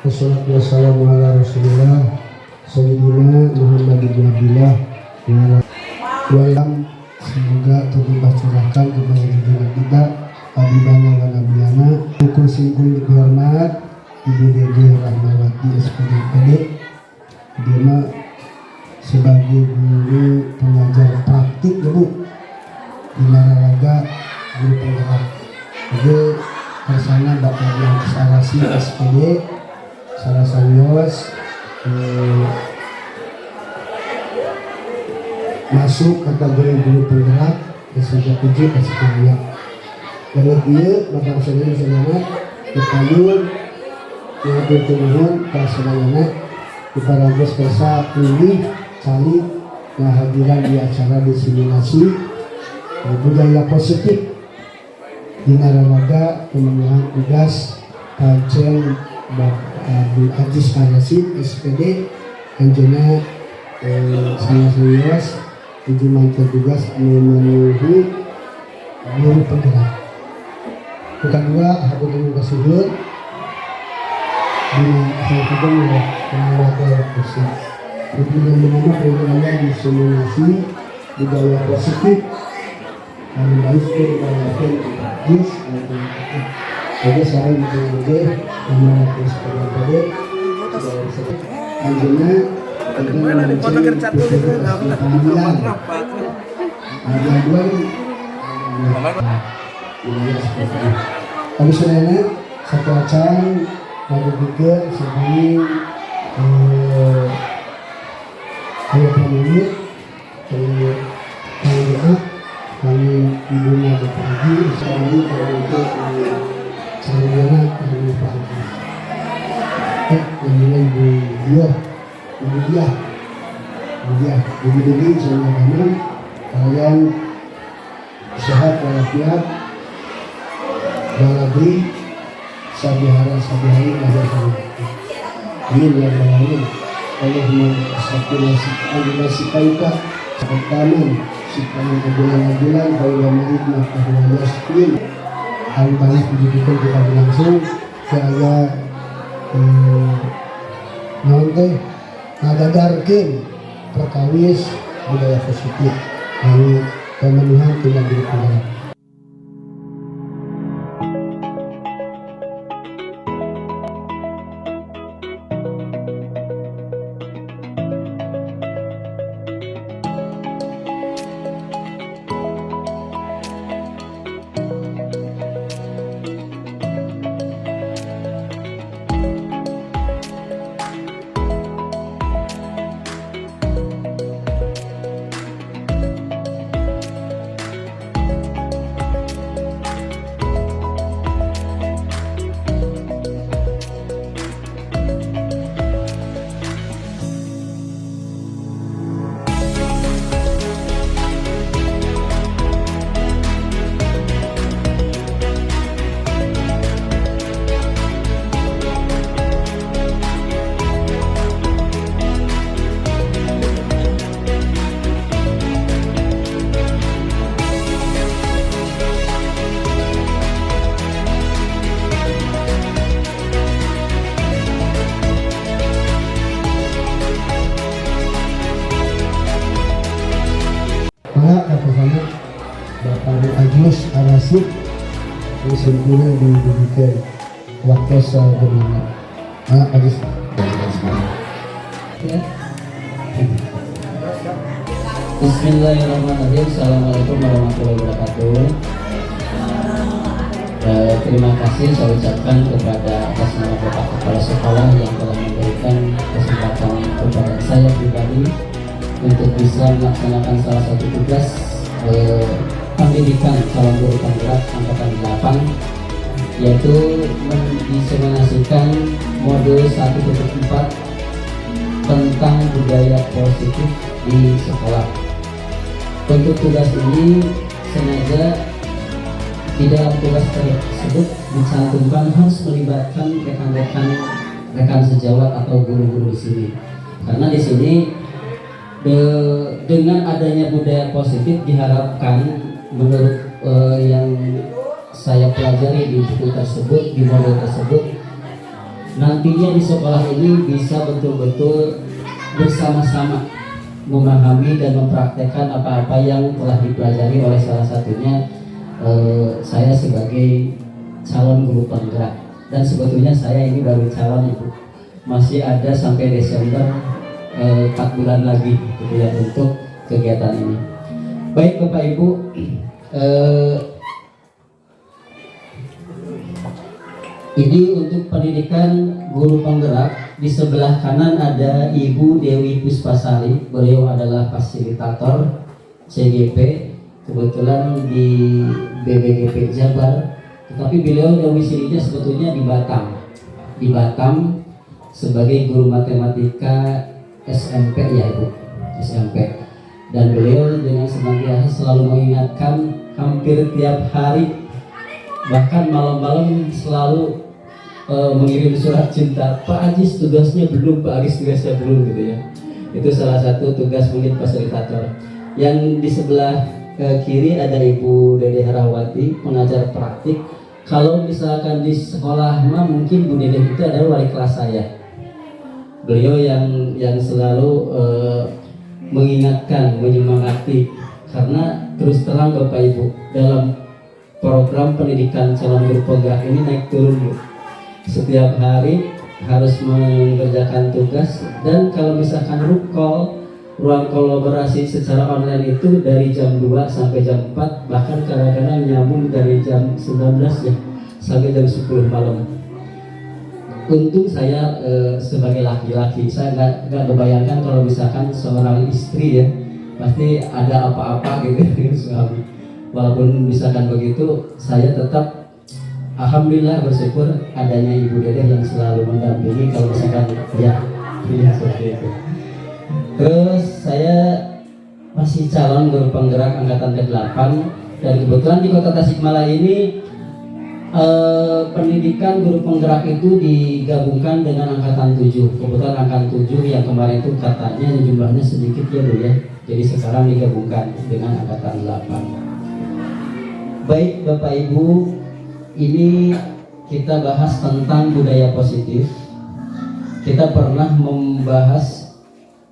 Wassalatu wassalamu ala rasulillah Sayyidina Muhammad ibn Abdillah walam. Semoga terlibat curahkan kepada junjungan kita Habibana wa Nabiyana Pukul singkul dihormat Ibu Dede Rahmawati SPDPD. Dia sebagai guru pengajar praktik ya Bu di Nararaga, guru penggerak. Jadi bersama Bapak Yang Sarasi SPD Sarasayos masuk kategori guru penggerak SMP 7 SMP. Dari dia Bapak Saudara Saudara dipayun mengatur turun ke semuanya kita rambut pesa pilih cari kehadiran di acara diseminasi budaya positif di Nararaga. Pemenuhan tugas Kanceng Abdul Aziz Kanasim SPD Anjana saya serius tujuan tugas memenuhi guru penggerak. Kedua, aku terima kasih di saya juga mengenai kursi itu yang mengenai programnya diseminasi budaya positif dan baik kepada Jis. Jadi saya menjadi mengenai SPD Anjana kami sebenarnya satu acara lalu juga sebelum ayat ini kami ibunya berbagi sekali untuk sarjana kami pagi ini ibu dia jadi semua kalian sehat walafiat baladi sabihara sabihari lahir amin ya rabbal alamin. Allahumma salli pertama sikapnya kebulan-bulan bahwa menikmah bahwa yaskin hal banyak pendidikan kita berlangsung saya nanti ngadarkan perkawis budaya positif dari pemenuhan tindak pidana. plus arasik simpulnya diberikan waktu sebagaimana hadis ya. Bismillahirrahmanirrahim. Assalamualaikum warahmatullahi wabarakatuh. Terima kasih saya ucapkan kepada atas nama Bapak Kepala Sekolah yang telah memberikan kesempatan kepada saya pribadi untuk bisa melaksanakan salah satu tugas pendidikan calon guru penggerak angkatan 8, yaitu mendiseminasikan modul 1.4 tentang budaya positif di sekolah. Untuk tugas ini sengaja di dalam tugas tersebut dicantumkan harus melibatkan rekan sejawat atau guru-guru di sini, karena di sini dengan adanya budaya positif diharapkan menurut yang saya pelajari di buku tersebut, di modul tersebut, nantinya di sekolah ini bisa betul-betul bersama-sama memahami dan mempraktekkan apa-apa yang telah dipelajari oleh salah satunya saya sebagai calon guru penggerak. Dan sebetulnya saya ini baru calon ibu, masih ada sampai Desember 4 bulan lagi gitu ya untuk kegiatan ini. Baik Bapak Ibu, ini untuk pendidikan guru penggerak. Di sebelah kanan ada Ibu Dewi Puspasari, beliau adalah fasilitator CGP, kebetulan di BBGP Jabar, tetapi beliau domisilinya sebetulnya di Batam sebagai guru matematika SMP ya Ibu, SMP. Dan beliau dengan senantiasa selalu mengingatkan hampir tiap hari, bahkan malam-malam selalu mengirim surat cinta. Pak Ajis tugasnya belum, Pak Ajis tugasnya belum gitu ya. Itu salah satu tugas mungkin fasilitator. Yang di sebelah kiri ada Ibu Dede Herawati, pengajar praktik. Kalau misalkan di sekolah mungkin Bu Dede itu adalah wali kelas saya. Beliau yang selalu mengingatkan, menyemangati, karena terus terang Bapak Ibu, dalam program pendidikan calon guru penggerak ini naik turun Bu. Setiap hari harus mengerjakan tugas, dan kalau misalkan ruang kolaborasi secara online itu dari jam 2 sampai jam 4, bahkan kadang-kadang nyambung dari jam 19 ya sampai jam 10 malam. Untung saya sebagai laki-laki, saya nggak membayangkan kalau misalkan seorang istri ya pasti ada apa-apa gitu dengan suami. Walaupun misalkan begitu, saya tetap alhamdulillah bersyukur adanya Ibu Dede yang selalu mendampingi kalau misalkan ya seperti itu. Terus saya masih calon guru penggerak angkatan ke-8, dan kebetulan di Kota Tasikmalaya ini pendidikan guru penggerak itu digabungkan dengan angkatan 7. Kebetulan angkatan 7 yang kemarin itu katanya jumlahnya sedikit ya Bu ya. Jadi sekarang digabungkan dengan angkatan 8. Baik Bapak Ibu, ini kita bahas tentang budaya positif. Kita pernah membahas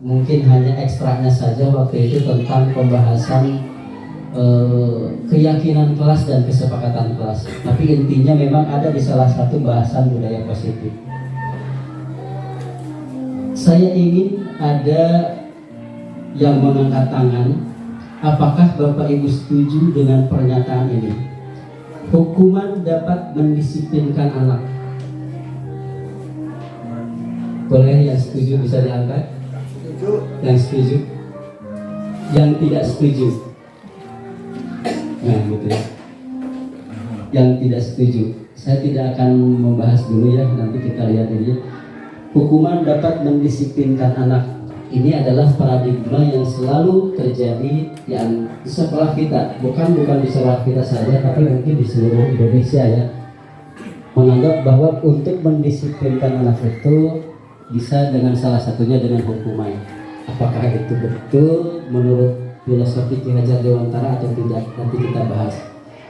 mungkin hanya ekstraknya saja waktu itu tentang pembahasan keyakinan kelas dan kesepakatan kelas. Tapi intinya memang ada di salah satu bahasan budaya positif. Saya ingin ada yang mengangkat tangan. Apakah Bapak Ibu setuju dengan pernyataan ini? Hukuman dapat mendisiplinkan anak. Boleh yang setuju bisa diangkat? Yang setuju? Yang tidak setuju? Nah gitu ya. Yang tidak setuju, saya tidak akan membahas dulu ya, nanti kita lihat ini. Hukuman dapat mendisiplinkan anak. Ini adalah paradigma yang selalu terjadi yang di sekolah kita, bukan di sekolah kita saja, tapi mungkin di seluruh Indonesia ya. Menganggap bahwa untuk mendisiplinkan anak itu bisa dengan salah satunya dengan hukuman. Apakah itu betul menurut filosofi Ki Hajar Dewantara atau tidak? Nanti kita bahas.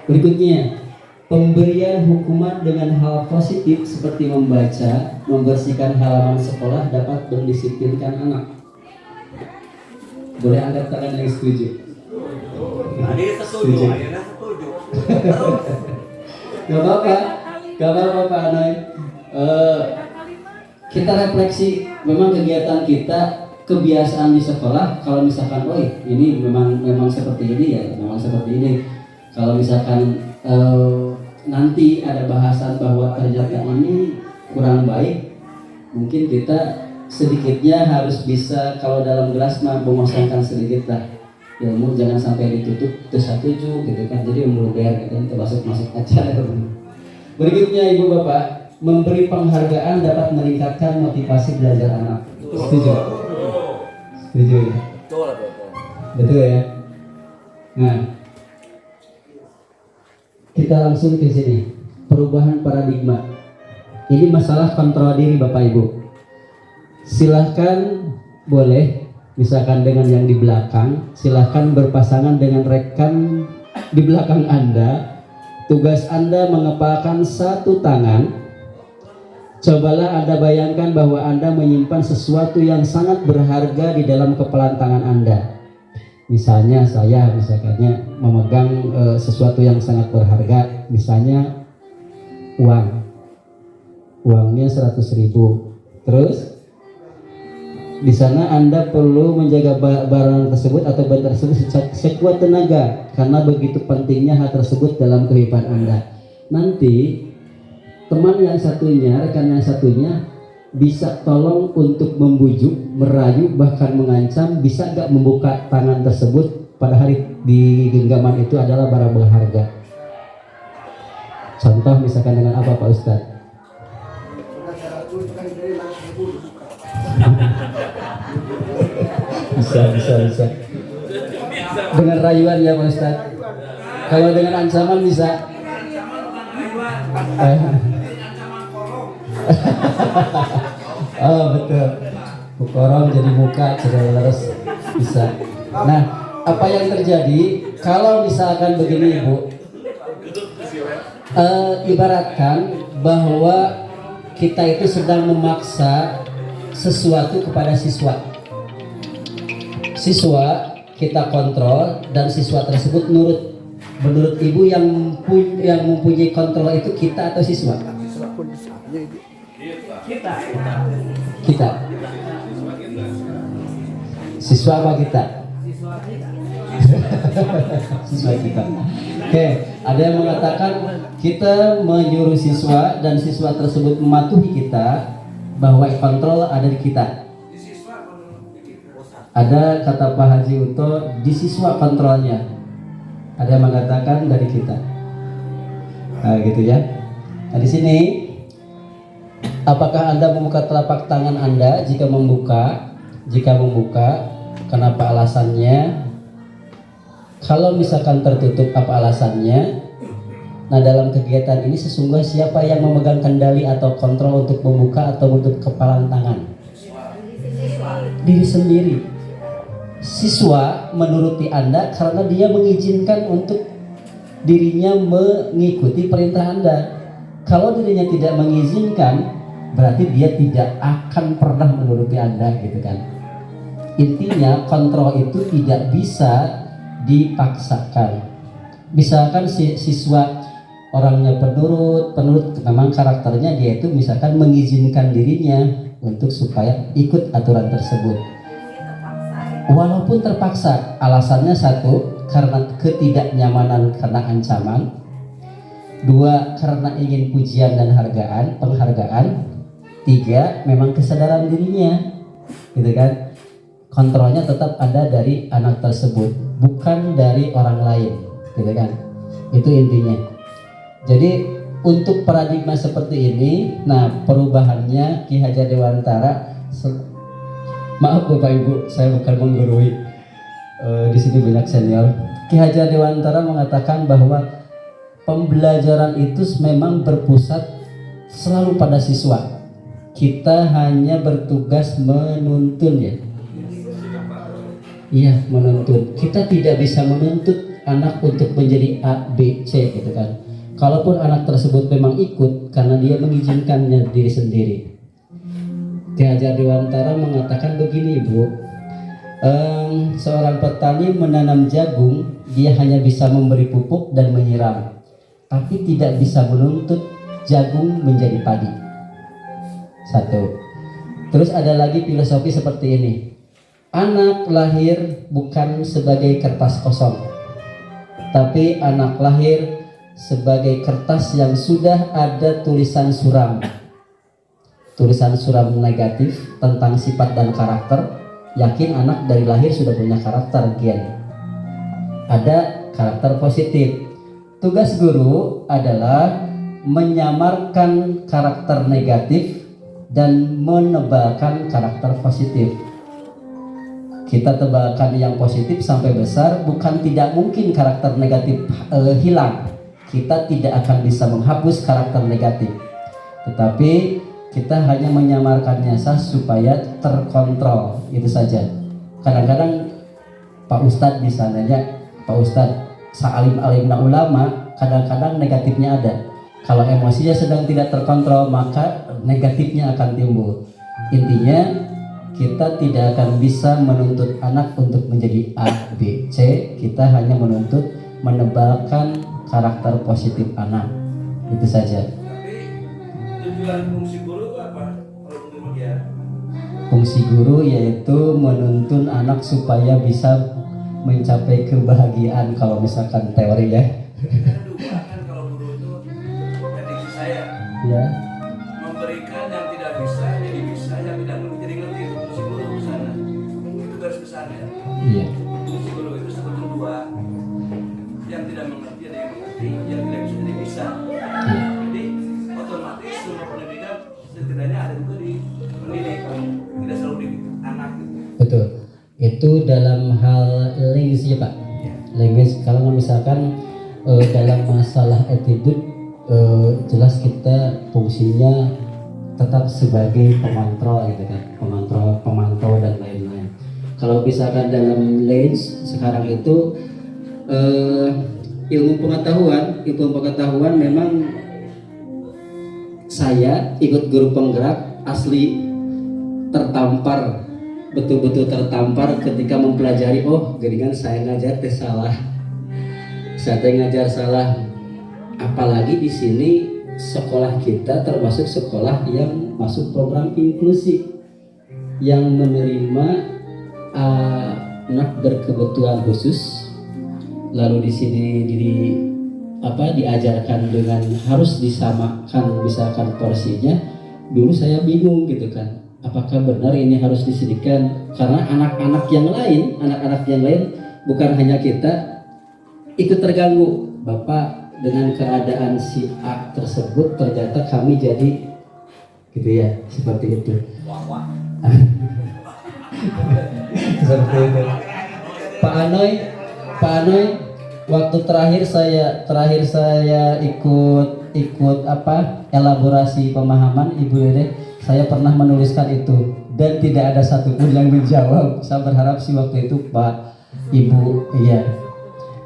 Berikutnya, pemberian hukuman dengan hal positif seperti membaca, membersihkan halaman sekolah dapat mendisiplinkan anak. Boleh angkat tangan yang setuju? Setuju. Gak apa-apa, gak apa-apa Pak Anoy. Kita refleksi, memang kegiatan kita, kebiasaan di sekolah, kalau misalkan, oh ini memang seperti ini ya, memang seperti ini. Kalau misalkan nanti ada bahasan bahwa ternyata ini kurang baik, mungkin kita sedikitnya harus bisa, kalau dalam gelas mah mengosongkan sedikit lah ilmu, jangan sampai ditutup setuju gitu kan, jadi meluber gitu, kita masuk aja. Berikutnya Ibu Bapak, memberi penghargaan dapat meningkatkan motivasi belajar anak. Setuju? Setuju ya? Betul ya? Nah, kita langsung ke sini, perubahan paradigma. Ini masalah kontrol diri Bapak Ibu. Silahkan boleh, misalkan dengan yang di belakang, silahkan berpasangan dengan rekan di belakang Anda. Tugas Anda mengepalkan satu tangan. Cobalah Anda bayangkan bahwa Anda menyimpan sesuatu yang sangat berharga di dalam kepalan tangan Anda. Misalnya saya memegang sesuatu yang sangat berharga, misalnya uangnya 100.000. Terus di sana Anda perlu menjaga barang tersebut atau benda tersebut sekuat tenaga, karena begitu pentingnya hal tersebut dalam kehidupan Anda. Nanti teman yang satunya, rekan yang satunya bisa tolong untuk membujuk, merayu, bahkan mengancam, bisa gak membuka tangan tersebut pada hari di genggaman itu adalah barang berharga. Contoh misalkan dengan apa Pak Ustadz? Bisa. Dengan rayuan ya Pak Ustadz. Kalau dengan ancaman bisa. Oh betul. Bukorong jadi muka, jadi leres, bisa. Nah, apa yang terjadi kalau misalkan begini Ibu? Ibaratkan bahwa kita itu sedang memaksa sesuatu kepada siswa. Siswa kita kontrol dan siswa tersebut nurut. Menurut Ibu yang mempunyai kontrol itu kita atau siswa? Kita. Siswa apa kita? Siswa kita. Oke, ada yang mengatakan kita menyuruh siswa dan siswa tersebut mematuhi kita, bahwa kontrol ada di kita. Ada kata Pak Haji Uto, di siswa kontrolnya. Ada yang mengatakan dari kita. Nah, gitu ya. Nah, di sini apakah Anda membuka telapak tangan Anda? Jika membuka, kenapa alasannya? Kalau misalkan tertutup, apa alasannya? Nah, dalam kegiatan ini sesungguhnya siapa yang memegang kendali atau kontrol untuk membuka atau menutup kepalan tangan? Diri sendiri. Siswa menuruti Anda karena dia mengizinkan untuk dirinya mengikuti perintah Anda. Kalau dirinya tidak mengizinkan, berarti dia tidak akan pernah menuruti Anda, gitu kan. Intinya kontrol itu tidak bisa dipaksakan. Misalkan siswa orangnya penurut memang karakternya dia itu misalkan mengizinkan dirinya untuk supaya ikut aturan tersebut. Walaupun terpaksa, alasannya satu, karena ketidaknyamanan karena ancaman. Dua, karena ingin pujian dan penghargaan. Tiga, memang kesadaran dirinya, gitu kan. Kontrolnya tetap ada dari anak tersebut, bukan dari orang lain, gitu kan. Itu intinya. Jadi untuk paradigma seperti ini, nah perubahannya Ki Hajar Dewantara, maaf Bapak Ibu, saya bukan menggurui, di sini banyak senior. Ki Hajar Dewantara mengatakan bahwa pembelajaran itu memang berpusat selalu pada siswa. Kita hanya bertugas menuntun ya. Iya, menuntun. Kita tidak bisa menuntut anak untuk menjadi A, B, C, gitu kan. Kalaupun anak tersebut memang ikut karena dia mengizinkannya diri sendiri. Ki Hajar Dewantara mengatakan begini Ibu, Seorang petani menanam jagung, dia hanya bisa memberi pupuk dan menyiram, tapi tidak bisa menuntut jagung menjadi padi. Satu. Terus ada lagi filosofi seperti ini. Anak lahir bukan sebagai kertas kosong, tapi anak lahir sebagai kertas yang sudah ada tulisan suram. Tulisan suram negatif tentang sifat dan karakter. Yakin anak dari lahir sudah punya karakter gen. Ada karakter positif. Tugas guru adalah menyamarkan karakter negatif dan menebalkan karakter positif. Kita tebalkan yang positif sampai besar, bukan tidak mungkin karakter negatif hilang. Kita tidak akan bisa menghapus karakter negatif, tetapi kita hanya menyamarkannya supaya terkontrol, itu saja. Kadang-kadang Pak Ustadz di sananya, Pak Ustadz sa'alim-alimna ulama, kadang-kadang negatifnya ada. Kalau emosinya sedang tidak terkontrol, maka negatifnya akan timbul. Intinya kita tidak akan bisa menuntut anak untuk menjadi A, B, C. Kita hanya menuntut menebalkan karakter positif anak, itu saja. Tujuan fungsi guru itu apa? Kalau menurut dia? Fungsi guru yaitu menuntun anak supaya bisa mencapai kebahagiaan, kalau misalkan teori ya. Ada dua kan kalau guru itu, prediksi saya Ya. memberikan yang tidak bisa jadi bisa, yang tidak ngerti jadi ngerti. Itu fungsi guru ke sana. Itu garis besarnya. Iya. Fungsi guru itu seperti dua, yang tidak mengerti ada yang mengerti, yang tidak bisa jadi bisa. Jadi otomatis semua pendidikan setidaknya ada juga di pendidik, tidak selalu di anak. Betul. Itu dalam hal language ya Pak. Language kalau misalkan dalam masalah attitude jelas kita fungsinya tetap sebagai pengontrol gitu kan, pemantau dan lain-lain. Kalau misalkan dalam lens sekarang itu ilmu pengetahuan memang saya ikut guru penggerak asli tertampar, betul-betul tertampar ketika mempelajari, oh geningan saya ngajar teh salah, saya teh ngajar salah. Apalagi di sini sekolah kita termasuk sekolah yang masuk program inklusi yang menerima anak berkebutuhan khusus. Lalu di sini diajarkan dengan harus disamakan misalkan porsinya. Dulu saya bingung gitu kan, apakah benar ini harus disediakan, karena anak-anak yang lain bukan hanya kita ikut terganggu. Bapak, dengan keadaan si A tersebut ternyata kami jadi gitu ya, seperti itu. Seperti itu. Pak Anoy, waktu terakhir saya ikut elaborasi pemahaman Ibu Dede, saya pernah menuliskan itu dan tidak ada satupun yang menjawab. Saya berharap sih waktu itu Pak Ibu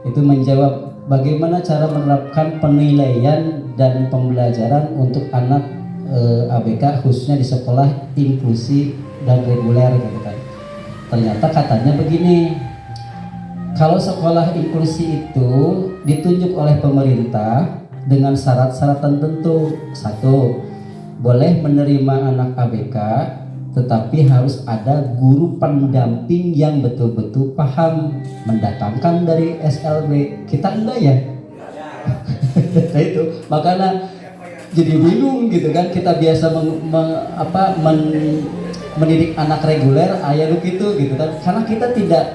itu menjawab bagaimana cara menerapkan penilaian dan pembelajaran untuk anak ABK khususnya di sekolah inklusi dan reguler gitu kan. Ternyata katanya begini, kalau sekolah inklusi itu ditunjuk oleh pemerintah dengan syarat-syarat tertentu. Satu, boleh menerima anak ABK, tetapi harus ada guru pendamping yang betul-betul paham, mendatangkan dari SLB. Kita enggak ya? Nah itu, makanya jadi bingung gitu kan. Kita biasa mendidik anak reguler, ayah lu gitu kan. Karena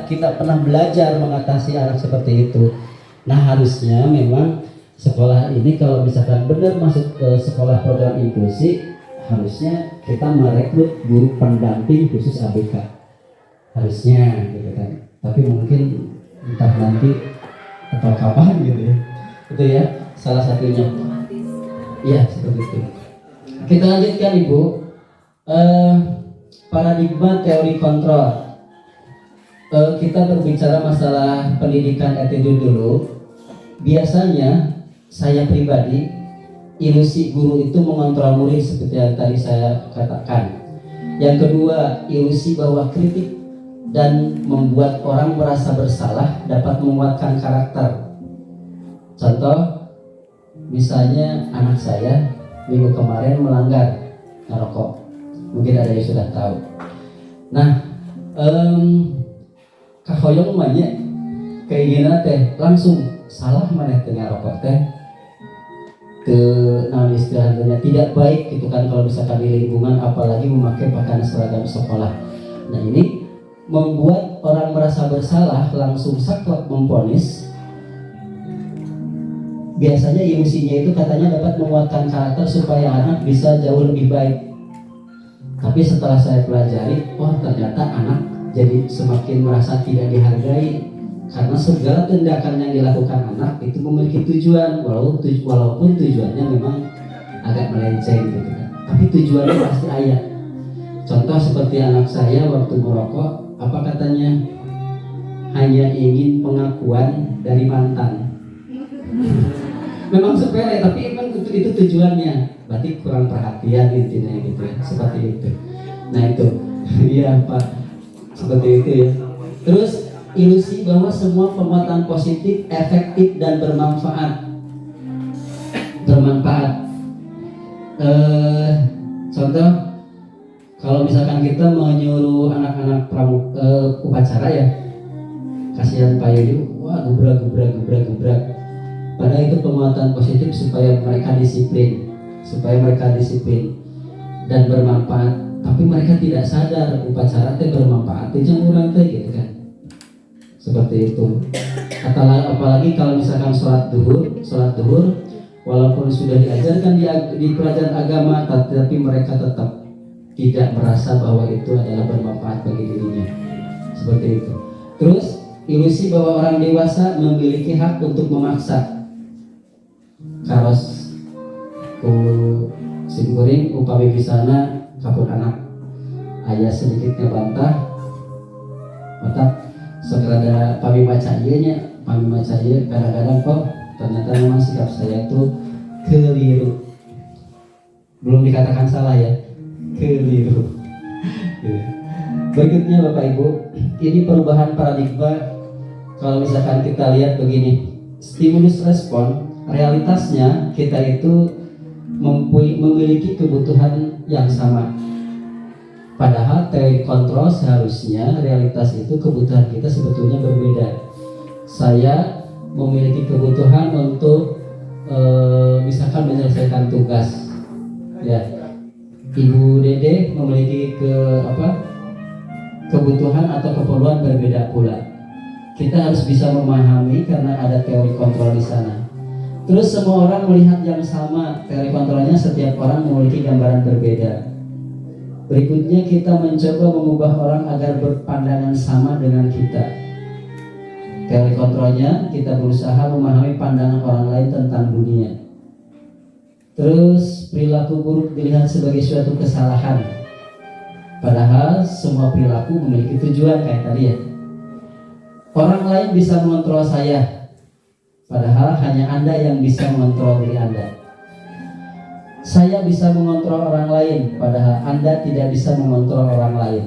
kita pernah belajar mengatasi anak seperti itu. Nah harusnya memang sekolah ini kalau misalkan benar masuk ke sekolah program inklusi, harusnya kita merekrut guru pendamping khusus ABK, harusnya gitu kan. Tapi mungkin entah nanti atau kapan gitu ya. Itu ya salah satunya. Iya seperti itu. Kita lanjutkan Ibu. Paradigma teori kontrol. Kita berbicara masalah pendidikan attitude dulu. Biasanya saya pribadi, ilusi guru itu mengontrol murid seperti yang tadi saya katakan. Yang kedua, ilusi bahwa kritik dan membuat orang merasa bersalah, dapat menguatkan karakter. Contoh, misalnya anak saya minggu kemarin melanggar ngerokok, mungkin ada yang sudah tahu. Nah, kahoyong banyak keinginan teh langsung salah mana teh ngerokok teh ke naon istilahnya tidak baik gitu kan kalau misalkan di lingkungan, apalagi memakai pakaian seragam sekolah. Nah, ini membuat orang merasa bersalah, langsung saklek memvonis. Biasanya ilusinya itu katanya dapat menguatkan karakter supaya anak bisa jauh lebih baik. Tapi setelah saya pelajari, oh ternyata anak jadi semakin merasa tidak dihargai karena segala tindakan yang dilakukan anak itu memiliki tujuan, walaupun tujuannya memang agak melenceng gitu kan. Tapi tujuannya pasti ada. Contoh seperti anak saya waktu merokok, apa katanya, hanya ingin pengakuan dari mantan. Memang sepele, tapi memang itu tujuannya. Berarti kurang perhatian intinya gitu ya, seperti itu. Nah itu, iya Pak, seperti itu ya. Terus ilusi bahwa semua penguatan positif, efektif dan bermanfaat. Contoh, kalau misalkan kita menyuruh anak-anak upacara ya, kasihan Pak Yuyu, wah gebrak. Padahal itu penguatan positif supaya mereka disiplin dan bermanfaat. Tapi mereka tidak sadar upacara itu bermanfaat, itu orang teh gitu kan. Seperti itu. Apalagi kalau misalkan sholat duhur, walaupun sudah diajarkan di pelajaran agama, tapi mereka tetap tidak merasa bahwa itu adalah bermanfaat bagi dirinya. Seperti itu. Terus ilusi bahwa orang dewasa memiliki hak untuk memaksa. Karos ku simkuring upami bisana kapun anak ayah sedikitnya bantah sekerada pami baca ieu kadang-kadang kok ternyata memang sikap saya itu keliru, belum dikatakan salah ya, keliru. Berikutnya Bapak Ibu, ini perubahan paradigma. Kalau misalkan kita lihat begini, stimulus respon, realitasnya kita itu memiliki kebutuhan yang sama. Padahal teori kontrol seharusnya realitas itu kebutuhan kita sebetulnya berbeda. Saya memiliki kebutuhan untuk misalkan menyelesaikan tugas, ya. Ibu Dede memiliki kebutuhan atau keperluan berbeda pula. Kita harus bisa memahami karena ada teori kontrol di sana. Terus semua orang melihat yang sama, teori kontrolnya setiap orang memiliki gambaran berbeda. Berikutnya kita mencoba mengubah orang agar berpandangan sama dengan kita. Teori kontrolnya kita berusaha memahami pandangan orang lain tentang dunia. Terus perilaku buruk dilihat sebagai suatu kesalahan. Padahal semua perilaku memiliki tujuan kayak tadi ya. Orang lain bisa mengontrol saya, padahal hanya Anda yang bisa mengontrol diri Anda. Saya bisa mengontrol orang lain, padahal Anda tidak bisa mengontrol orang lain.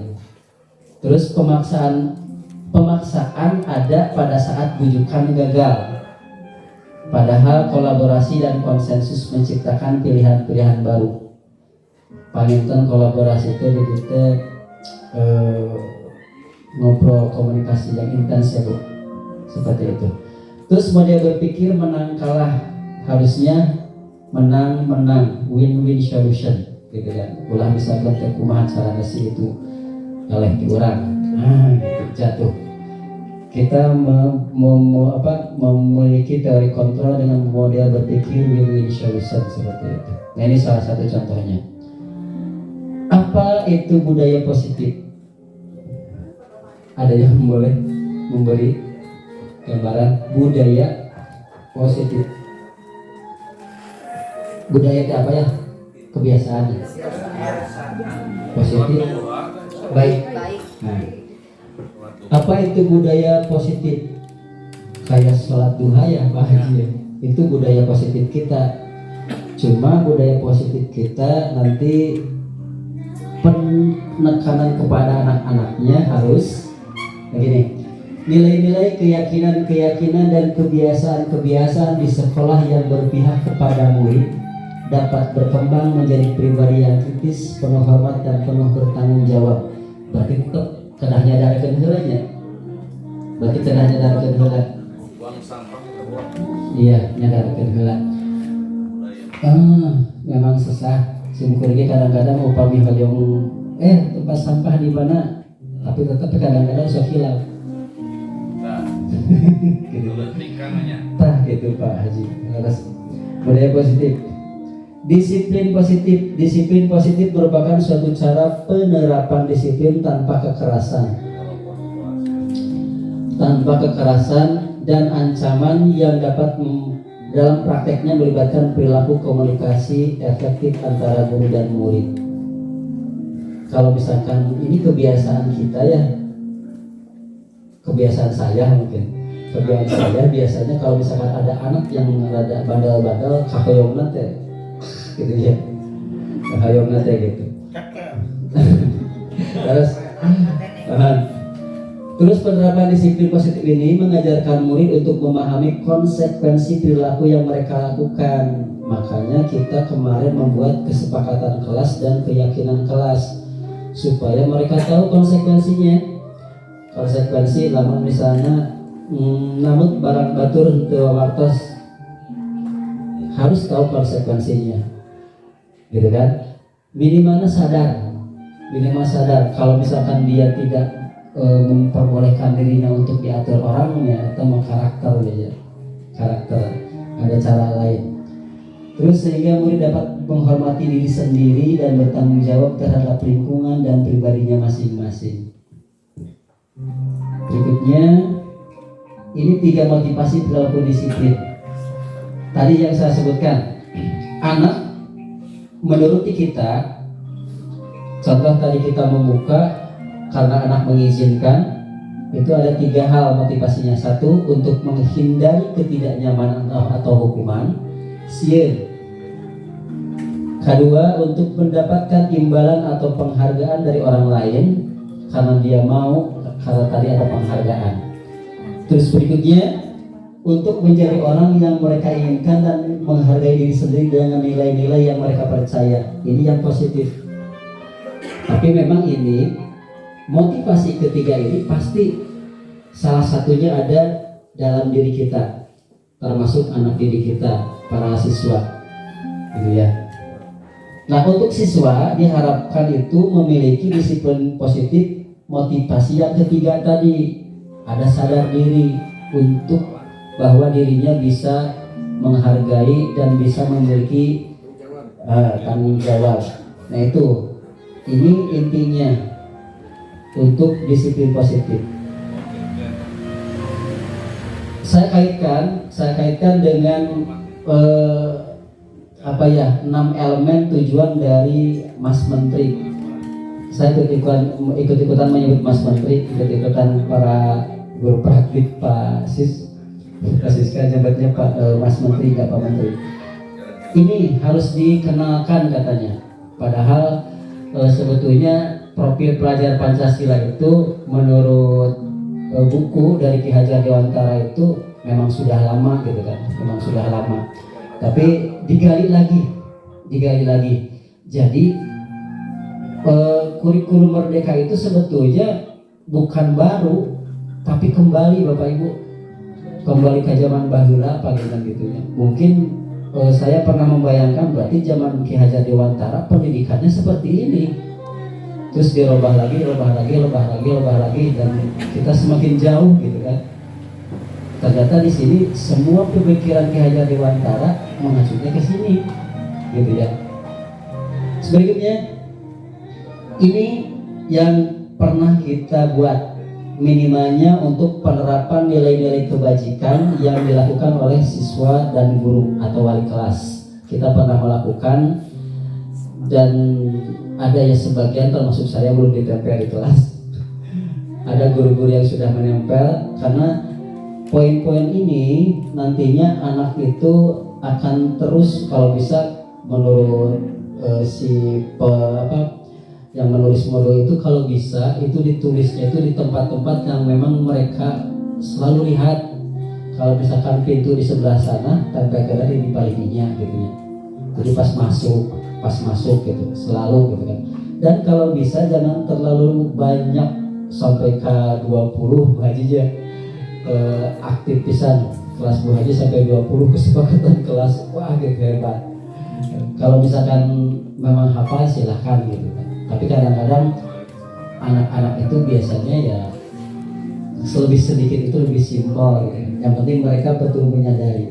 Terus pemaksaan ada pada saat bujukan gagal, padahal kolaborasi dan konsensus menciptakan pilihan-pilihan baru. Panginten kolaborasi itu kita ngobrol komunikasi yang intens ya Bu, seperti itu. Terus model berpikir menang kalah, harusnya menang win-win solution gitu kan. Ulah bisa bentuk kumaha cara nasi itu oleh orang gitu, jatuh. Kita memiliki teori kontrol dengan model berpikir win-win solution seperti itu. Nah ini salah satu contohnya. Apa itu budaya positif? Ada yang boleh memberi gambaran budaya positif? Budaya itu apa ya? Kebiasaan positif, baik. Nah, apa itu budaya positif? Kayak sholat duha ya Pak Haji ya. Itu budaya positif kita. Cuma budaya positif kita nanti penekanan kepada anak-anaknya harus nilai-nilai, keyakinan-keyakinan dan kebiasaan-kebiasaan di sekolah yang berpihak kepada murid dapat berkembang menjadi pribadi yang kritis, penuh hormat dan penuh bertanggung jawab. Berarti tetap kedah nyadarkeun heula nya. Berarti kedah nyadarkeun heula. Buang sampah kita buang. Iya, nyadarkeun heula. Memang susah. Simkuring ge kadang-kadang upami hoyong tempat sampah di mana, tapi tetap kadang-kadang sok hilang. Nah, Gitu. tingkangannya. Tah gitu Pak Haji. Harus budaya positif. Disiplin positif merupakan suatu cara penerapan disiplin tanpa kekerasan dan ancaman yang dapat dalam prakteknya melibatkan perilaku komunikasi efektif antara guru dan murid. Kalau misalkan ini kebiasaan kita ya, kebiasaan saya mungkin, kebiasaan saya biasanya kalau misalkan ada anak yang rada bandel-bandel, kahoyongna teh, gitu ya, kahoyongna teh gitu. Terus penerapan disiplin positif ini mengajarkan murid untuk memahami konsekuensi perilaku yang mereka lakukan. Makanya kita kemarin membuat kesepakatan kelas dan keyakinan kelas supaya mereka tahu konsekuensinya. Konsekuensi lamun misalnya namun barang batur teu wartos harus tahu konsekuensinya. Gitu kan? Minimal sadar kalau misalkan dia tidak memperbolehkan dirinya untuk diatur orangnya atau mau karakter ada cara lain. Terus sehingga murid dapat menghormati diri sendiri dan bertanggung jawab terhadap lingkungan dan pribadinya masing-masing. Berikutnya ini 3 motivasi perilaku disiplin. Tadi yang saya sebutkan, anak menuruti kita. Contoh tadi kita membuka karena anak mengizinkan, itu ada 3 hal motivasinya. 1, untuk menghindari ketidaknyamanan atau hukuman. Sieun. 2, untuk mendapatkan imbalan atau penghargaan dari orang lain karena dia mau, karena tadi ada penghargaan. Terus berikutnya, untuk menjadi orang yang mereka inginkan dan menghargai diri sendiri dengan nilai-nilai yang mereka percaya. Ini yang positif. Tapi memang ini motivasi ketiga ini pasti salah satunya ada dalam diri kita, termasuk anak didik kita, para siswa, gitu ya. Nah, untuk siswa diharapkan itu memiliki disiplin positif. Motivasi yang ketiga tadi, ada sadar diri untuk bahwa dirinya bisa menghargai dan bisa memiliki tanggung jawab. Nah itu, ini intinya untuk disiplin positif. Saya kaitkan dengan 6 elemen tujuan dari Mas Menteri. Saya ikut-ikutan menyebut Mas Menteri, ikut-ikutan para guru praktik Pak Siska jabatnya Pak Mas Menteri, Pak Menteri. Ini harus dikenalkan katanya. Padahal sebetulnya profil pelajar Pancasila itu menurut buku dari Ki Hajar Dewantara itu memang sudah lama gitu kan, memang sudah lama. Tapi digali lagi. Jadi kurikulum Merdeka itu sebetulnya bukan baru, tapi kembali Bapak Ibu, kembali ke zaman baheula panggilan gitunya. Mungkin saya pernah membayangkan berarti zaman Ki Hajar Dewantara pendidikannya seperti ini. Terus dirubah lagi dan kita semakin jauh gitu kan. Ternyata di sini semua pemikiran Ki Hajar Dewantara mengacunya ke sini, gitu ya. Berikutnya, ini yang pernah kita buat minimalnya untuk penerapan nilai-nilai kebajikan yang dilakukan oleh siswa dan guru atau wali kelas. Kita pernah melakukan dan ada ya sebagian termasuk saya belum ditempel di kelas. Ada guru-guru yang sudah menempel karena poin-poin ini nantinya anak itu akan terus kalau bisa menurut yang menulis modul itu kalau bisa itu ditulisnya itu di tempat-tempat yang memang mereka selalu lihat kalau misalkan pintu di sebelah sana tempel di palingnya gitu ya. Jadi pas masuk gitu selalu gitu kan. Dan kalau bisa jangan terlalu banyak sampai ke 20 haji aja aktif pisan kelas Bu Haji sampai 20 kesepakatan kelas, wah gitu hebat. Kalau misalkan memang hafal silahkan gitu kan. Tapi kadang-kadang anak-anak itu biasanya ya lebih sedikit itu lebih simpel gitu. Yang penting mereka betul menyadari.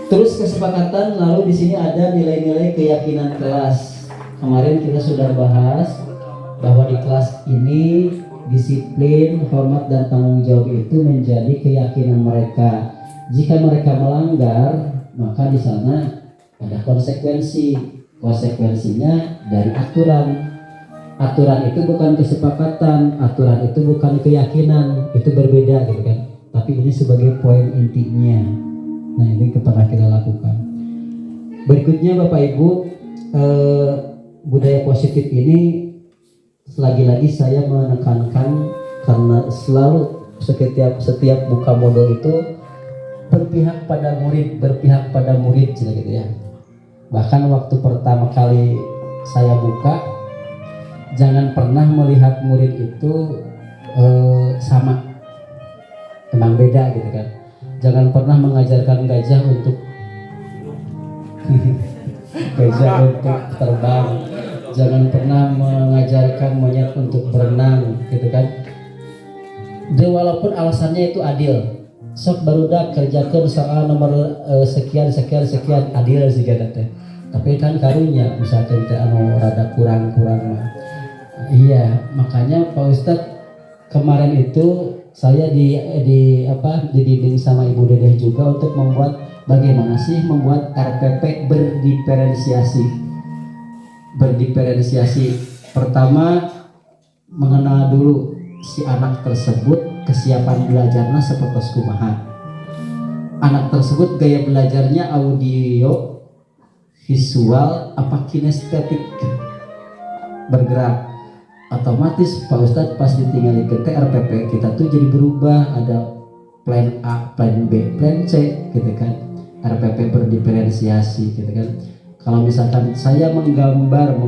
Terus kesepakatan lalu di sini ada nilai-nilai keyakinan kelas. Kemarin kita sudah bahas bahwa di kelas ini disiplin, hormat dan tanggung jawab itu menjadi keyakinan mereka. Jika mereka melanggar, maka di sana ada konsekuensi. Konsekuensinya dari aturan. Aturan itu bukan kesepakatan, aturan itu bukan keyakinan, itu berbeda gitu kan. Tapi ini sebagai poin intinya. Nah, ini pernah kita lakukan. Berikutnya Bapak Ibu, budaya positif ini lagi-lagi saya menekankan karena selalu setiap buka modul itu berpihak pada murid gitu ya. Bahkan waktu pertama kali saya buka, jangan pernah melihat murid itu sama, memang beda gitu kan. Jangan pernah mengajarkan gajah untuk terbang. Jangan pernah mengajarkan monyet untuk berenang gitu kan. Dan walaupun alasannya itu adil, sok barudak kerjakan soal nomor sekian adil sih teh. Tapi kan karunya misalkan teh anu rada kurang mah. Iya, makanya Pak Ustadz kemarin itu saya dibimbing sama Ibu Dedeh juga untuk membuat bagaimana sih membuat RPP berdiferensiasi. Pertama, mengenal dulu si anak tersebut kesiapan belajarnya seperti kumaha. Anak tersebut gaya belajarnya audio, visual, apa kinestetik, bergerak. Otomatis Pak Ustadz pas ditinggali ke RPP kita tuh jadi berubah, ada plan A, plan B, plan C gitu kan. RPP berdiferensiasi gitu kan. Kalau misalkan saya menggambar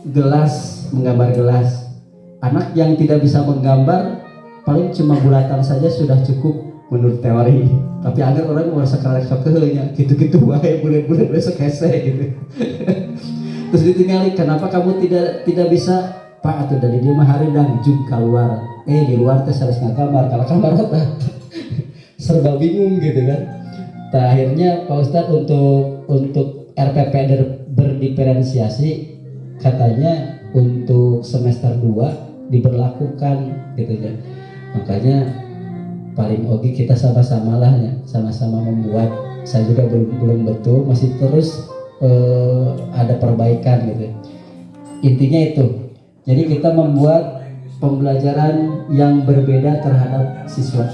gelas. Anak yang tidak bisa menggambar paling cuma bulatan saja sudah cukup menurut teori. Tapi agar orang merasa kerasa gitu wae bulan-bulan besok hese gitu. Terus ditinggali, kenapa kamu tidak bisa Pak? Atau dari dia mah hareudang jung keluar. Di luar teh harus ngagambar, kalau kamar teh serba bingung gitu kan. Akhirnya Pak Ustadz untuk RPP berdiferensiasi katanya untuk semester 2 diberlakukan gitu ya. Makanya paling oke kita sama-sama lah ya, sama-sama membuat. Saya juga belum betul, masih terus ada perbaikan gitu. Intinya itu. Jadi kita membuat pembelajaran yang berbeda terhadap siswa.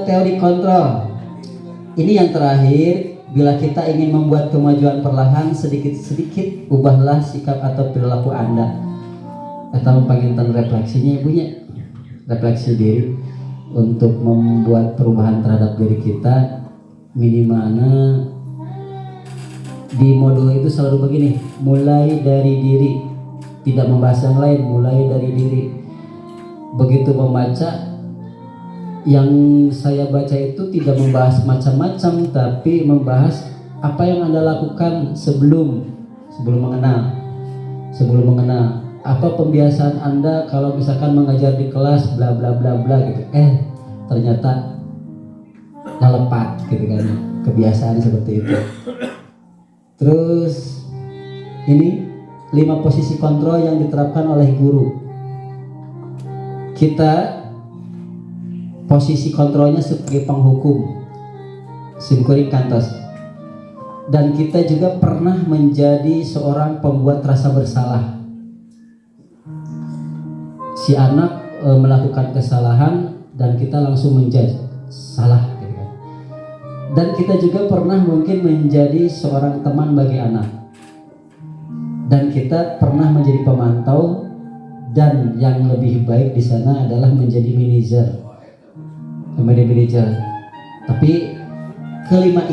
Teori kontrol ini yang terakhir. Bila kita ingin membuat kemajuan perlahan, sedikit-sedikit ubahlah sikap atau perilaku Anda. Atau panggilan refleksinya ibunya, refleksi diri untuk membuat perubahan terhadap diri kita. Minimalnya di modul itu selalu begini, mulai dari diri, tidak membahas yang lain, mulai dari diri. Begitu membaca, yang saya baca itu tidak membahas macam-macam, tapi membahas apa yang Anda lakukan sebelum mengenal. Apa pembiasaan Anda kalau misalkan mengajar di kelas bla bla bla bla gitu. Ternyata ngelepat gitu kan. Kebiasaan seperti itu. Terus ini 5 posisi kontrol yang diterapkan oleh guru. Kita posisi kontrolnya sebagai penghukum, simkuring kantos. Dan kita juga pernah menjadi seorang pembuat rasa bersalah. Si anak melakukan kesalahan dan kita langsung menjudge salah gitu kan. Dan kita juga pernah mungkin menjadi seorang teman bagi anak. dan kita pernah menjadi pemantau, dan yang lebih baik di sana adalah menjadi manajer. Tapi kelima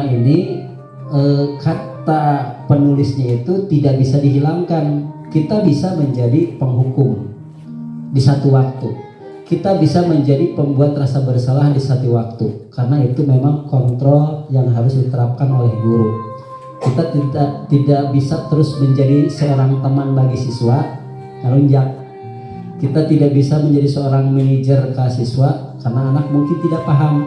ini kata penulisnya itu tidak bisa dihilangkan. Kita bisa menjadi penghukum di satu waktu, kita bisa menjadi pembuat rasa bersalah di satu waktu, karena itu memang kontrol yang harus diterapkan oleh guru. Kita tidak bisa terus menjadi seorang teman bagi siswa ngelunjak. Kita tidak bisa menjadi seorang manajer ke siswa karena anak mungkin tidak paham,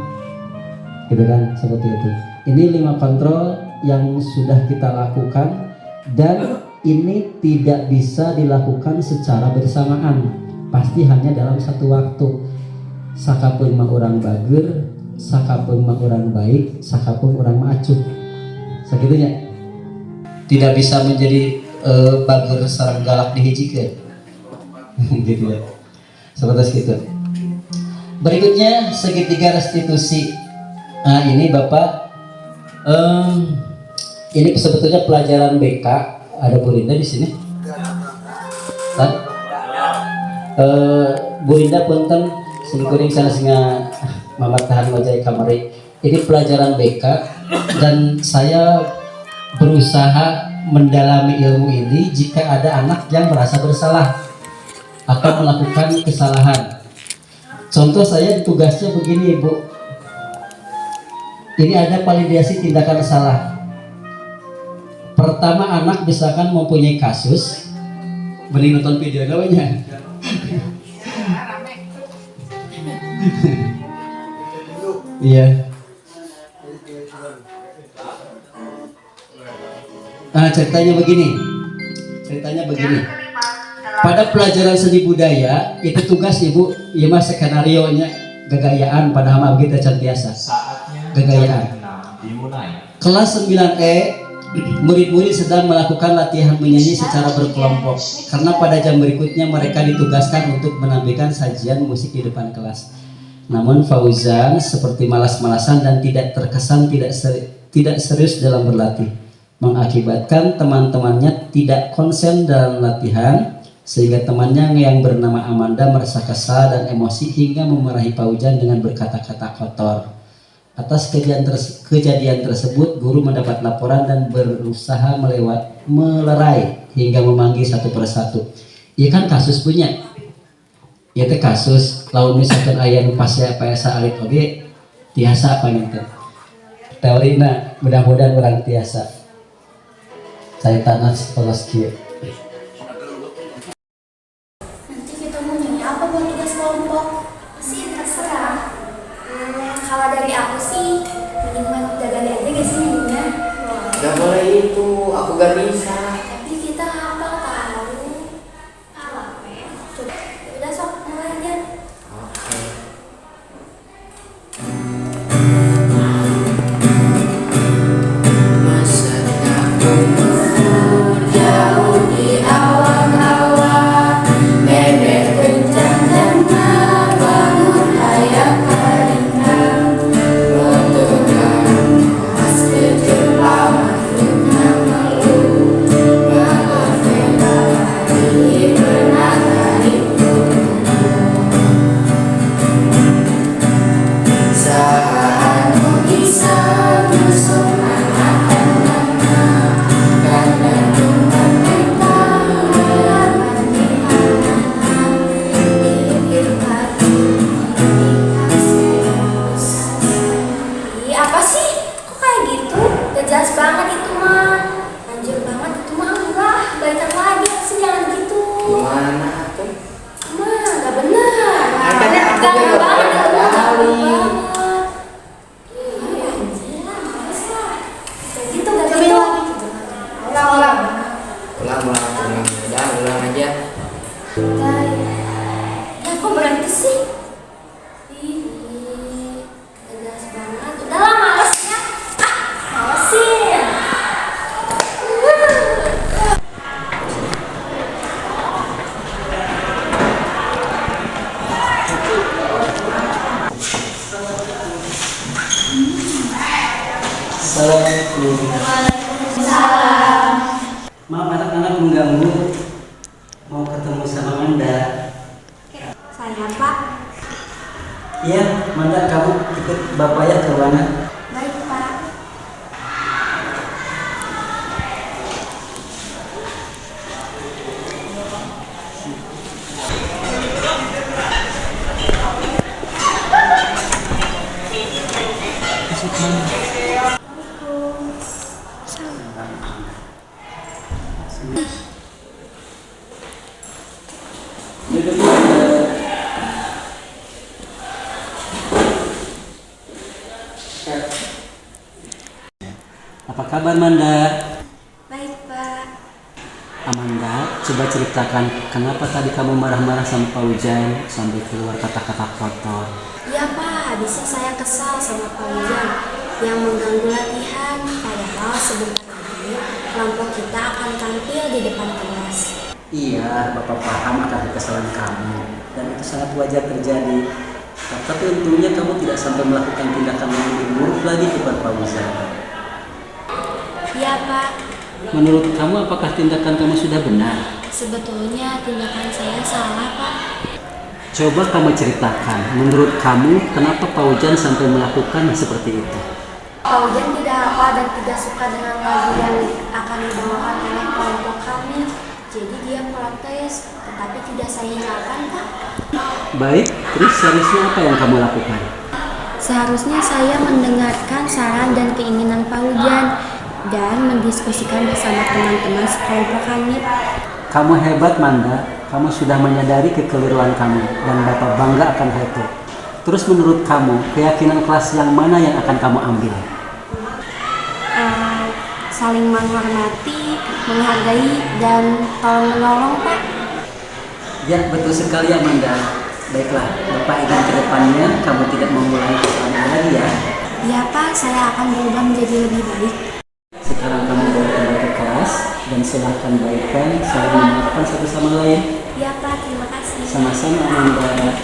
gitu kan, seperti itu. Ini 5 kontrol yang sudah kita lakukan, dan ini tidak bisa dilakukan secara bersamaan, pasti hanya dalam satu waktu. Sakapun mah orang bager, sakapun mah orang baik, sakapun orang macuh, segitunya. Tidak bisa menjadi bager sareng galak dihijikeun. Gitu ya. Seperti itu. Berikutnya segitiga restitusi. Nah, ini Bapak, ini sebetulnya pelajaran BK. Ada Bu Linda di sini? Kan? Bu Linda punten singkuring sana singa mamatahan wajah kamari. Ini pelajaran BK, dan saya berusaha mendalami ilmu ini jika ada anak yang merasa bersalah atau melakukan kesalahan. Contoh saya tugasnya begini, Bu. Ini ada validasi tindakan salah. Pertama, anak misalkan mempunyai kasus, mending nonton video namanya. Iya. Nah, ceritanya begini. Pada pelajaran seni budaya itu tugas Ibu, ya mas skenario nya gagayaan pada hama kita cantiasa. Gagayaan. Kelas 9E, murid-murid sedang melakukan latihan menyanyi secara berkelompok, karena pada jam berikutnya mereka ditugaskan untuk menampilkan sajian musik di depan kelas. Namun Fauzan seperti malas-malasan dan tidak terkesan tidak serius dalam berlatih, mengakibatkan teman-temannya tidak konsen dalam latihan, sehingga temannya yang bernama Amanda merasa kesal dan emosi hingga memarahi Fauzan dengan berkata-kata kotor. Atas kejadian tersebut, guru mendapat laporan dan berusaha melerai hingga memanggil satu persatu. Iya kan kasus punya, ya teh kasus. Lalu misalkan ayah pasnya payasa alit oge tiasa apa gitu. Teorina mudah-mudahan orang tiasa. Saya tanah setelah sekian. Nanti kita mau nyanyi apa buat tugas kelompok? Sih terserah. Kalau dari aku sih, mending Dagali aja gak sih nyanyinya? Gak boleh itu, aku gak bisa. Tapi kita hafal tahu. Hafal ya? Coba, udah sok mulai aja. Oke. Masanya umur jauh di awan-awan, menek kencang dan bangun hayang karingan, motoran khas kejepang dengan meluh, mengafela hari menangani saat bisa nusuk anak-anak Maaf anak-anak mengganggu. Mau ketemu sama Manda. Saya Pak. Iya, Manda, kamu ikut Bapak ya ke ruangan. Baik Pak. Duduk, Manda. Apa kabar Manda? Baik Pak. Amanda, coba ceritakan kenapa tadi kamu marah-marah sama Pak Ujan sampai keluar kata-kata kotor. Iya Pak, habisnya saya kesal sama Pak Ujang yang mengganggu latihan. Padahal sebentar lagi kelompok kita akan tampil di depan kelas. Iya, Bapak paham akan kesalahan kamu dan itu sangat wajar terjadi. Tapi untungnya kamu tidak sampai melakukan tindakan yang lebih buruk lagi kepada Pak Ujan. Iya Pak, Menurut kamu apakah tindakan kamu sudah benar? sebetulnya tindakan saya salah Pak. Coba kamu ceritakan, menurut kamu kenapa Pak Ujan sampai melakukan seperti itu? Pak Ujang tidak hafal dan tidak suka dengan lagu yang akan dibawakan oleh kelompok kami. Jadi dia protes, tetapi tidak saya nyalakan Pak. Baik, terus seharusnya apa yang kamu lakukan? Seharusnya saya mendengarkan saran dan keinginan Pak Ujang dan mendiskusikan bersama teman-teman sekelompok kami. Kamu hebat Manda, kamu sudah menyadari kekeliruan kamu dan Bapak bangga akan hal itu. Terus menurut kamu, keyakinan kelas yang mana yang akan kamu ambil? Saling menghormati, menghargai, dan tolong menolong Pak. Ya, betul sekali Amanda. Baiklah, Bapak ingin ke depannya kamu tidak mengulangi kesalahan lagi ya. Ya Pak, saya akan berubah menjadi lebih baik. Sekarang kamu boleh kembali ke kelas dan silahkan baikkan, saling memaafkan satu sama lain. Ya Pak, terima kasih. Sama-sama Amanda.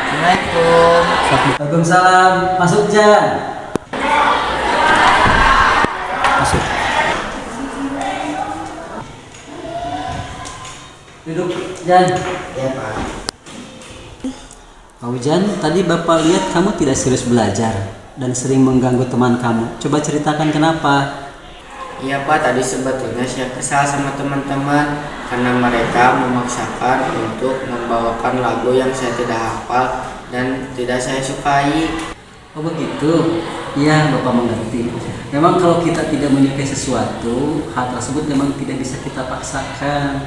Assalamualaikum. Waalaikumsalam. Masuk Jan. Masuk. Duduk Jan. Ya Pak. Pak Ujan, tadi Bapak lihat kamu tidak serius belajar dan sering mengganggu teman kamu. Coba ceritakan kenapa. Iya Pak, tadi sebetulnya saya kesal sama teman-teman karena mereka memaksakan untuk membawakan lagu yang saya tidak hafal dan tidak saya sukai. Oh begitu? Iya, Bapak mengerti. Memang kalau kita tidak menyukai sesuatu, hal tersebut memang tidak bisa kita paksakan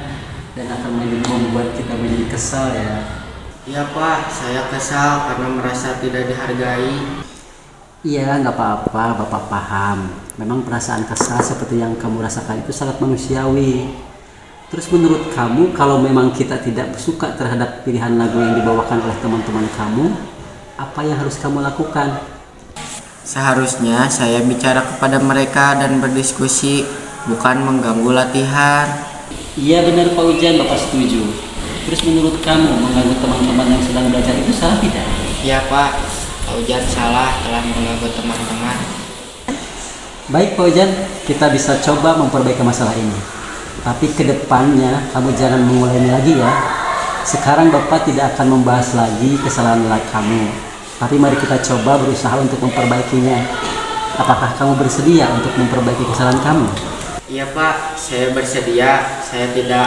dan akan membuat kita menjadi kesal ya. Iya Pak, saya kesal karena merasa tidak dihargai. Iya, nggak apa-apa, Bapak paham. Memang perasaan kesal seperti yang kamu rasakan itu sangat manusiawi. Terus menurut kamu, kalau memang kita tidak suka terhadap pilihan lagu yang dibawakan oleh teman-teman kamu, apa yang harus kamu lakukan? Seharusnya saya bicara kepada mereka dan berdiskusi, bukan mengganggu latihan. Iya benar Pak Ujan, Bapak setuju. Terus menurut kamu, mengganggu teman-teman yang sedang belajar itu salah tidak? Iya Pak, Pak Ujan salah telah mengganggu teman-teman. Baik Pak Ujan, kita bisa coba memperbaiki masalah ini. Tapi ke depannya kamu jangan mengulangi lagi ya. Sekarang Bapak tidak akan membahas lagi kesalahan kamu. Tapi mari kita coba berusaha untuk memperbaikinya. Apakah kamu bersedia untuk memperbaiki kesalahan kamu? Iya Pak, saya bersedia. Saya tidak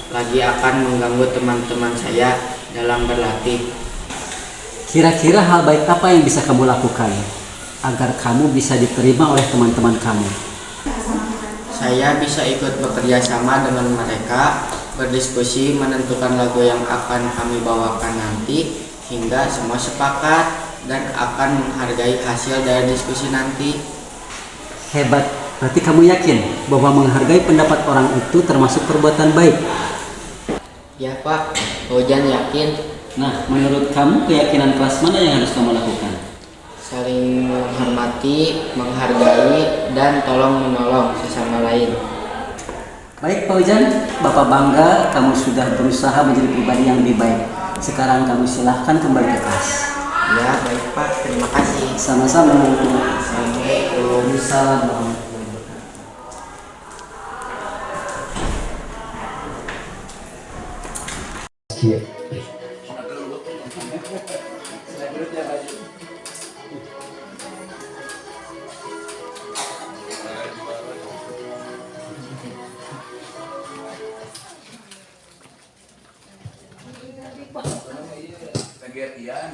lagi akan mengganggu teman-teman saya dalam berlatih. Kira-kira hal baik apa yang bisa kamu lakukan agar kamu bisa diterima oleh teman-teman kamu? Saya bisa ikut bekerja sama dengan mereka, berdiskusi menentukan lagu yang akan kami bawakan nanti, hingga semua sepakat dan akan menghargai hasil dari diskusi nanti. Hebat, berarti kamu yakin bahwa menghargai pendapat orang itu termasuk perbuatan baik? Ya Pak, Ujan yakin. Nah, menurut kamu keyakinan kelas mana yang harus kamu lakukan? Saling menghormati, menghargai, dan tolong menolong sesama lain. Baik Pak Ujan, Bapak bangga kamu sudah berusaha menjadi pribadi yang lebih baik. Sekarang kamu silahkan kembali ke kelas. Ya, baik Pak, terima kasih. Sama-sama. Assalamualaikum. Waalaikumsalam. Kegiatan.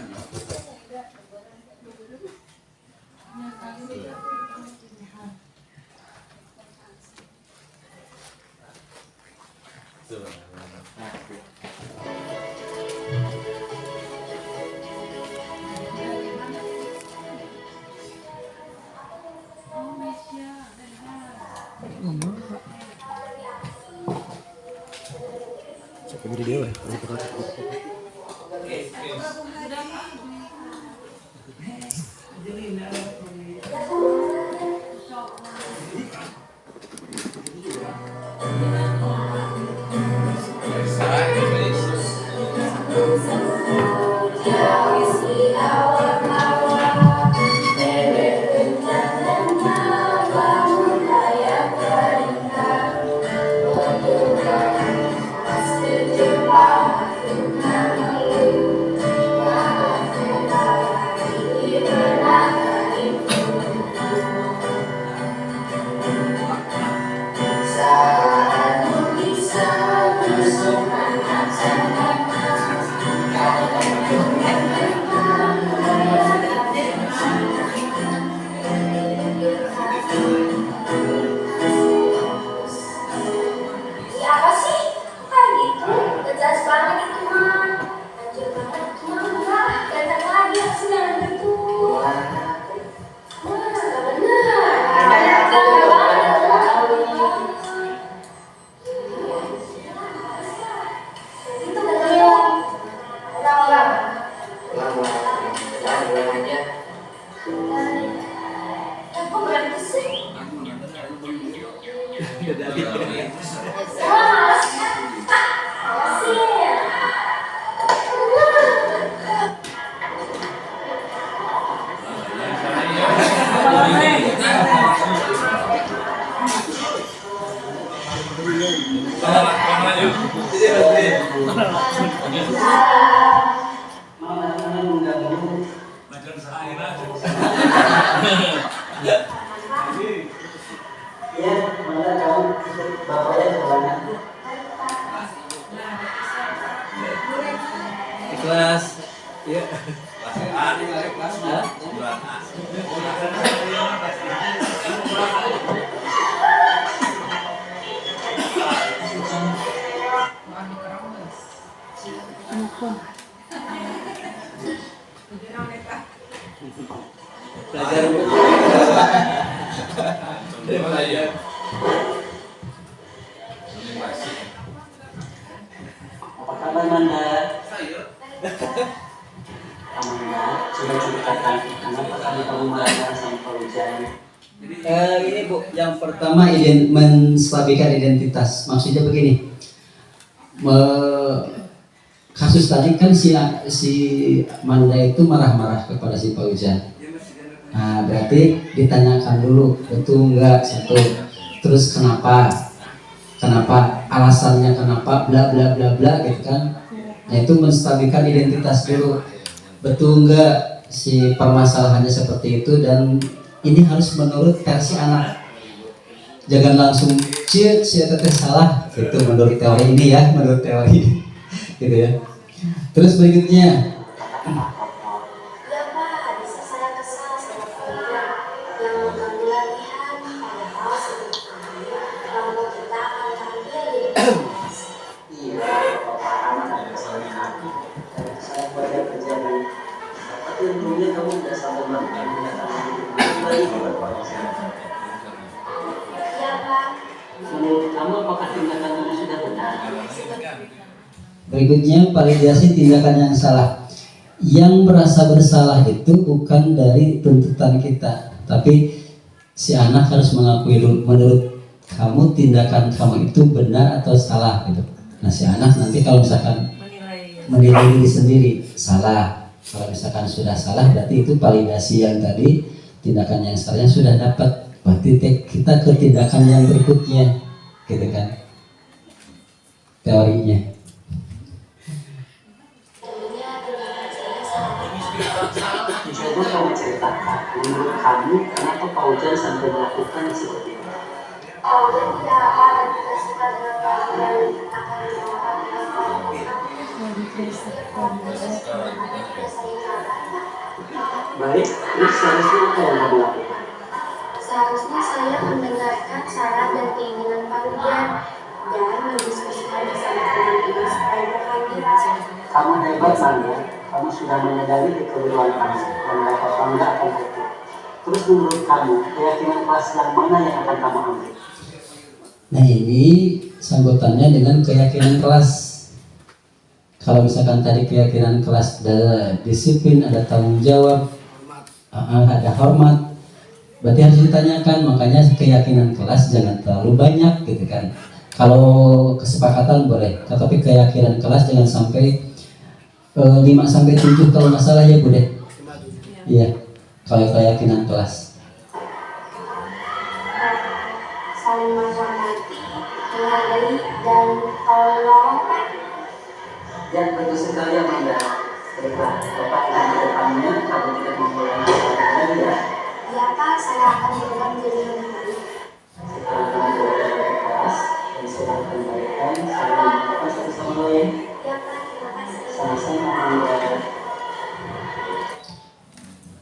Siapa sih? Kayak gitu, udah jelas banget itu mah. Lanjut banget, enggak, datang lagi hasilnya gitu. Wah, gak bener. Gak banget. Itu bener ya. Ulang. Kok berhenti sih? Wah, Ya, mana kamu bapaknya kemana? Ikhlas. Ya. Belajar apa kabar Manda? Amanda, coba ceritakan kenapa kamu belajar sama Pak Ujan? Ini Bu, yang pertama menstabilkan identitas. Maksudnya begini, kasus tadi kan si Manda itu marah-marah kepada si Pak Ujan. Nah, berarti ditanyakan dulu betul enggak satu, terus kenapa alasannya kenapa bla bla bla bla gitu kan. Nah, itu menstabilkan identitas dulu, betul enggak si permasalahannya seperti itu, dan ini harus menurut versi anak, jangan langsung cie teteh salah gitu menurut teori ini ya, menurut teori gitu ya. Terus berikutnya, ya Pak, bisa saya kesal sama kalian yang mengganggu latihan, padahal sebetulnya kalau kita akan tampil di iya, anak saya hati, saya belajar kerja dan tapi untungnya kamu tidak sampai melakukan tindakan baik. ya Pak. Menurut kamu apakah tindakan itu sudah benar? Berikutnya, validasi tindakan yang salah. Yang merasa bersalah itu bukan dari tuntutan kita, tapi si anak harus mengakui dulu, menurut kamu tindakan kamu itu benar atau salah gitu. Nah si anak nanti kalau misalkan menilai diri sendiri salah, kalau misalkan sudah salah berarti itu validasi yang tadi tindakan yang salahnya sudah dapat, berarti kita ke tindakan yang berikutnya gitu kan teorinya. Coba kamu ceritakan, menurut kamu kenapa Paujan sampai melakukan seperti itu? Paujan tidak akan tidak suka dengan pelajaran akan Baik, terus seharusnya apa yang kamu lakukan? Seharusnya saya mendengarkan saran dan keinginan Paujan dan mendiskusikan bersama teman-teman supaya berhadir. Kamu hebat, Manda. Kamu sudah menyadari kekeliruan kamu dan dapat bangga akan itu. Terus menurut kamu, keyakinan kelas yang mana yang akan kamu ambil? Nah ini sangkutannya dengan keyakinan kelas. Kalau misalkan tadi keyakinan kelas ada disiplin, ada tanggung jawab, ada hormat, berarti harus ditanyakan. Makanya keyakinan kelas jangan terlalu banyak gitu kan. Kalau kesepakatan boleh, tetapi keyakinan kelas jangan sampai 5-7 kalau nggak salah ya Bu deh. Iya, kalau keyakinan kelas. Saling menghormati, menghargai, dan tolong. Dan tentu sekali Manda. Baiklah, Bapak dan kedepannya kamu tidak memulai lagi ya. Ya Pak, saya akan berubah menjadi lebih baik. Setelah kamu belajar di kelas dan sudah kembalikan, saya mengucapkan satu sama lain. Ya Pak, terima kasih. Sama-sama Manda.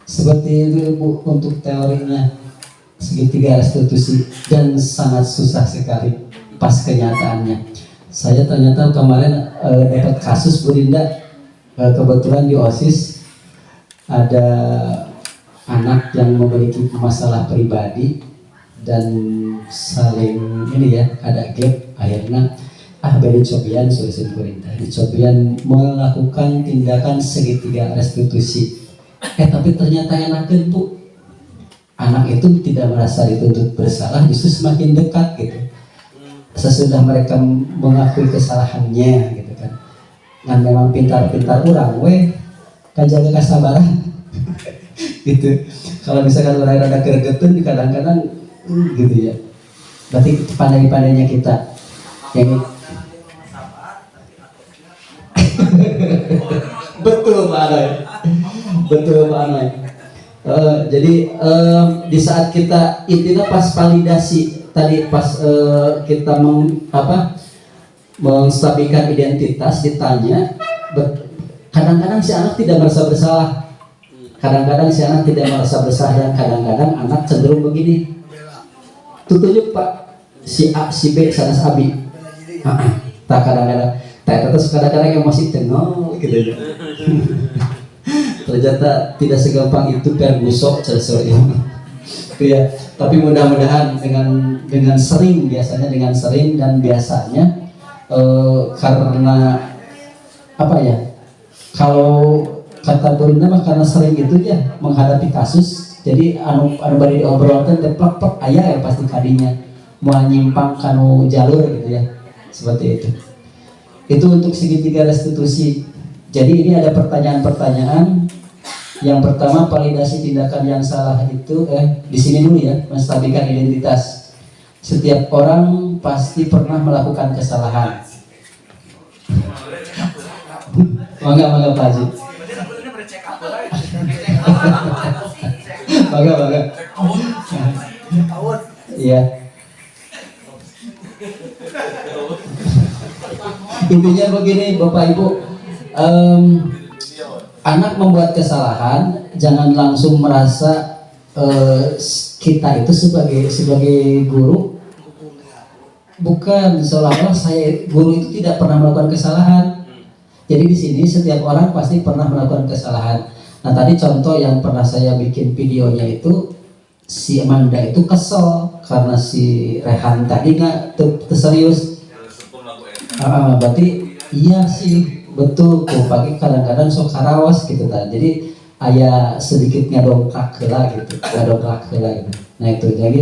Seperti itu Bu untuk teorinya segitiga restitusi, dan sangat susah sekali pas kenyataannya. Saya ternyata kemarin dapat kasus Bu Dinda, kebetulan di OSIS ada anak yang memiliki masalah pribadi dan saling ini ya ada gap, akhirnya beri cobian solusi pemerintah dicobian melakukan tindakan segitiga restitusi. Tapi ternyata enakan Bu, anak itu tidak merasa dituntut bersalah, justru semakin dekat gitu sesudah mereka mengakui kesalahannya gitu kan. Dan memang pintar-pintar orang kan jaga kesabaran gitu. Kalau misalkan orang ada gregetan kadang-kadang gitu ya, berarti pandai-pandainya kita yang betul Pak Anoy, betul Pak Anoy. Jadi di saat kita intinya pas validasi tadi, pas kita menstabilkan identitas, ditanya, kadang-kadang si anak tidak merasa bersalah, kadang-kadang si anak tidak merasa bersalah, dan kadang-kadang anak cenderung begini, tunjuk Pak si A si B sanes Abi, tak kadang-kadang, tak terus kadang-kadang yang masih tengok gitu. Ternyata tidak segampang itu pergusok cerita itu ya. Tapi mudah-mudahan dengan sering, biasanya dengan sering, dan biasanya karena apa ya, kalau kata Bu Rinda mah karena sering itu ya menghadapi kasus, jadi anu bari diobrolkan plak-plak aya ya pasti kadinya mau nyimpang kanu jalur gitu ya, seperti itu. Itu untuk segitiga restitusi. Jadi ini ada pertanyaan-pertanyaan. Yang pertama, validasi tindakan yang salah itu di sini dulu ya, menstabilkan identitas. Setiap orang pasti pernah melakukan kesalahan. Mangga Pak Haji. Mangga. Iya. Intinya begini Bapak Ibu, anak membuat kesalahan, jangan langsung merasa kita itu sebagai guru, bukan seolah-olah saya guru itu tidak pernah melakukan kesalahan. Jadi di sini setiap orang pasti pernah melakukan kesalahan. Nah tadi contoh yang pernah saya bikin videonya itu, si Amanda itu kesel karena si Rehan tadi nggak serius. Berarti iya sih. Betul, pagi kadang-kadang sok karawas gitu kan. Jadi aya sedikit ngadongkrak heula gitu, ngadongkrak heula gitu. Nah itu jadi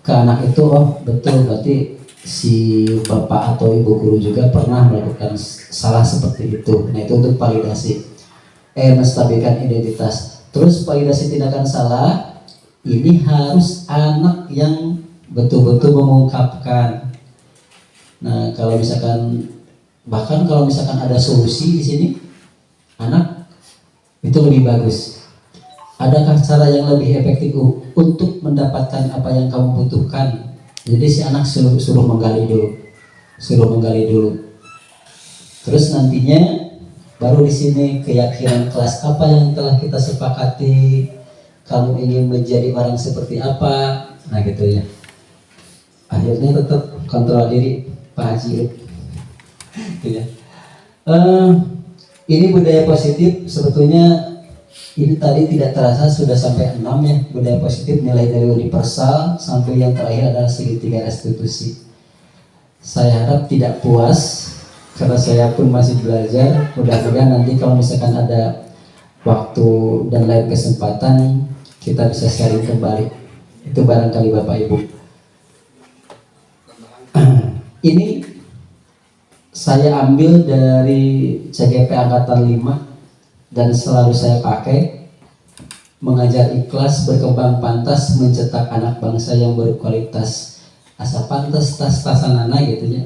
ke anak itu, oh betul berarti si bapak atau ibu guru juga pernah melakukan salah seperti itu. Nah itu untuk validasi, menstabilkan identitas. Terus validasi tindakan salah ini harus anak yang betul-betul mengungkapkan. Nah kalau misalkan, bahkan kalau misalkan ada solusi di sini, anak itu lebih bagus. Adakah cara yang lebih efektif untuk mendapatkan apa yang kamu butuhkan? Jadi si anak suruh menggali dulu, terus nantinya baru di sini keyakinan kelas apa yang telah kita sepakati, kamu ingin menjadi orang seperti apa, nah gitu ya. Akhirnya tetap kontrol diri Pak Haji. Gitu ya. Ini budaya positif sebetulnya ini tadi tidak terasa sudah sampai 6 ya, budaya positif, nilai dari universal sampai yang terakhir adalah segitiga restitusi. Saya harap tidak puas karena saya pun masih belajar. Mudah-mudahan nanti kalau misalkan ada waktu dan lain kesempatan kita bisa sharing kembali. Itu barangkali Bapak Ibu. Ini saya ambil dari CGP Angkatan 5 dan selalu saya pakai. Mengajar ikhlas, berkembang pantas, mencetak anak bangsa yang berkualitas. Asa pantas tas-tasanana gitu ya.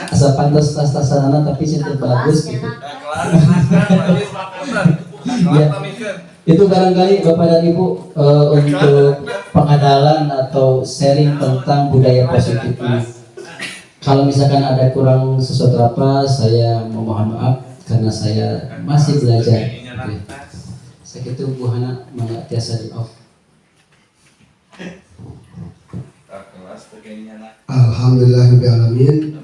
Asa pantas tas-tasanana tapi cinta bagus gitu. Ya, itu barangkali Bapak dan Ibu untuk pengadalan atau sharing tentang budaya positif ini. Kalau misalkan ada kurang sesuatu apa, saya memohon maaf karena saya masih belajar. Oke. Segitu Bu Hana, mangga tiasa di off. Alhamdulillahirobbilalamin.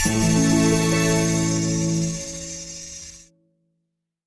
Thank